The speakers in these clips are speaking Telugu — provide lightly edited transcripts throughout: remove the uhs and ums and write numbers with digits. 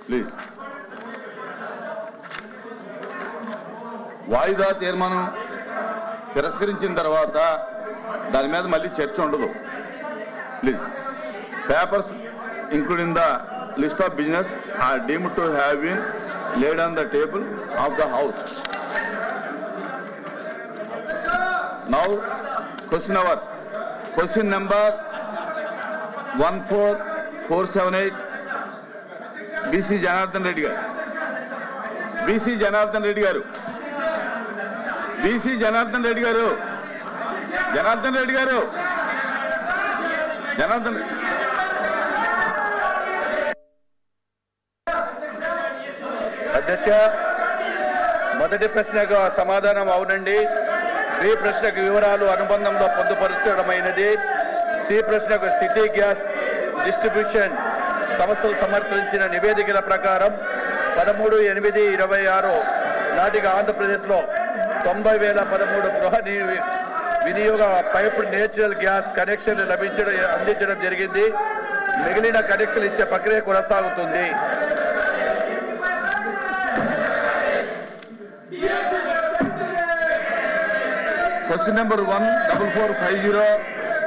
ప్లీజ్. వాయిదా తీర్మానం తిరస్కరించిన తర్వాత దాని మీద మళ్ళీ చర్చ ఉండదు. Please. Papers including the list of business are deemed to have been laid on the table of the house. Now question number 14478 BC Janardhan Reddy garu. BC Janardhan Reddy garu. BC Janardhan Reddy garu. Janardhan Reddy garu. Janardhan అధ్యక్ష, మొదటి ప్రశ్నకు సమాధానం అవునండి. బి ప్రశ్నకు వివరాలు అనుబంధంలో పొందుపరచడమైనది. సి ప్రశ్నకు సిటీ గ్యాస్ డిస్ట్రిబ్యూషన్ సంస్థలు సమర్పించిన నివేదికల ప్రకారం 13/8/26 నాటికి ఆంధ్రప్రదేశ్లో 90,013 గృహ వినియోగ పైప్డ్ నేచురల్ గ్యాస్ కనెక్షన్లు అందించడం జరిగింది. మిగిలిన కనెక్షన్లు ఇచ్చే ప్రక్రియ కొనసాగుతుంది. Question number 14450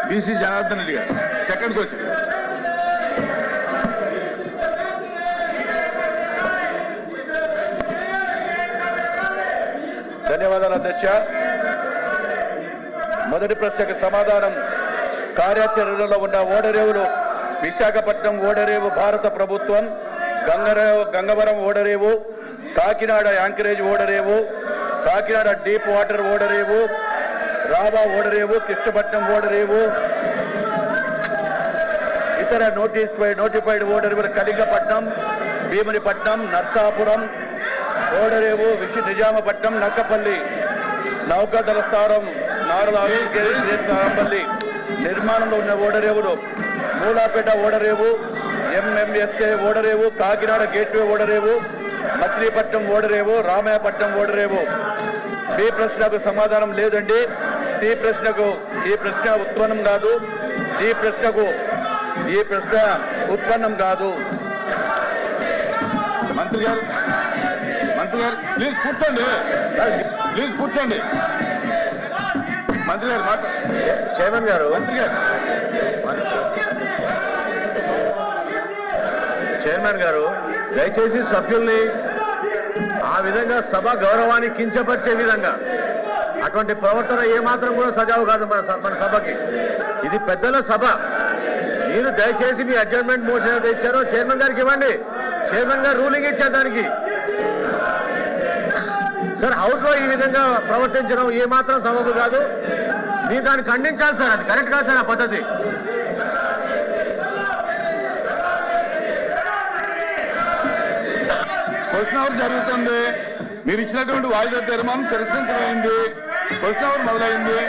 BC Janardhan Reddy garu. Second question. ధన్యవాదాలు అధ్యక్ష. మొదటి ప్రశ్నకు సమాధానం కార్యాచరణలో ఉన్న ఓడరేవులు విశాఖపట్నం ఓడరేవు భారత ప్రభుత్వం, గంగవరం ఓడరేవు, కాకినాడ యాంకరేజ్ ఓడరేవు, కాకినాడ డీప్ వాటర్ ఓడరేవు, రావా ఓడరేవు, కృష్ణపట్నం ఓడరేవు, ఇతర నోటిఫైడ్ ఓడరేవులు కళింగపట్నం, భీమునిపట్నం, నర్సాపురం ఓడరేవు, నిజామపట్నం, నక్కపల్లి, నౌకాదళ స్థావరం, నారాయణపల్లి నిర్మాణంలో ఉన్న ఓడరేవులు మూలాపేట ఓడరేవు, ఎంఎంఎస్ఏ ఓడరేవు, కాకినాడ గేట్వే ఓడరేవు, మచిలీపట్నం ఓడరేవు, రామాయపట్నం ఓడరేవు. బి ప్రశ్నకు సమాధానం లేదండి. సి ప్రశ్నకు ఈ ప్రశ్న ఉత్పన్నం కాదు. డి ప్రశ్నకు ఈ ప్రశ్న ఉత్పన్నం కాదు. మంత్రి గారు ప్లీజ్ కూర్చోండి. మంత్రి గారు చైర్మన్ గారు చైర్మన్ గారు దయచేసి సభ్యుల్ని ఆ విధంగా సభ గౌరవాన్ని కించపరిచే విధంగా అటువంటి ప్రవర్తన ఏమాత్రం కూడా సజావు కాదు మన సభకి. ఇది పెద్దల సభ. మీరు దయచేసి మీ అడ్జర్న్మెంట్ మోషన్ ఏదైతే ఇచ్చారో చైర్మన్ గారికి ఇవ్వండి. చైర్మన్ గారు రూలింగ్ ఇచ్చారు దానికి. సార్, హౌస్ లో ఈ విధంగా ప్రవర్తించడం ఏమాత్రం సబబు కాదు. మీరు దాన్ని ఖండించాలి సార్. అది కరెక్ట్ కాదు సార్ ఆ పద్ధతి. క్వశ్చన్ అవర్ జరుగుతుంది. మీరు ఇచ్చినటువంటి వాయిదా తీర్మానం తిరస్కరించమైంది. క్వశ్చన్ అవర్ మొదలైంది.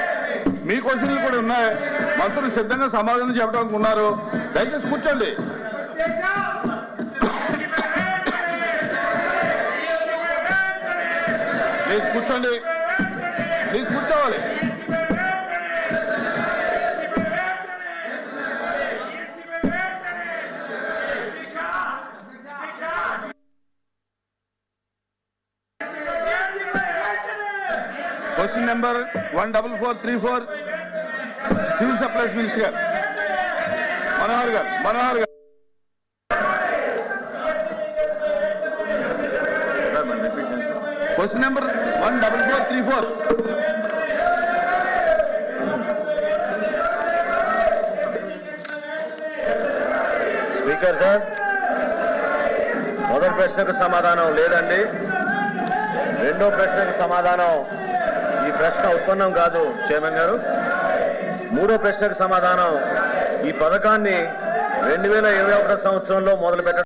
మీ క్వశ్చన్లు కూడా ఉన్నాయి. మంత్రులు సిద్ధంగా సమాధానం చెప్పడానికి ఉన్నారు. దయచేసి కూర్చోండి. ప్లీజ్ కూర్చోండి. ప్లీజ్ కూర్చోవాలి. Question number 14434 Civil Supplies Minister Manohar garu. Question number 14434 speaker sir, మొదటి ప్రశ్నకు సమాధానం లేదండి. రెండో ప్రశ్నకు సమాధానం ఈ ప్రశ్న ఉత్పన్నం కాదు చైర్మన్ గారు. మూడో ప్రశ్నకు సమాధానం ఈ పథకాన్ని 2021 సంవత్సరంలో మొదలుపెట్టడం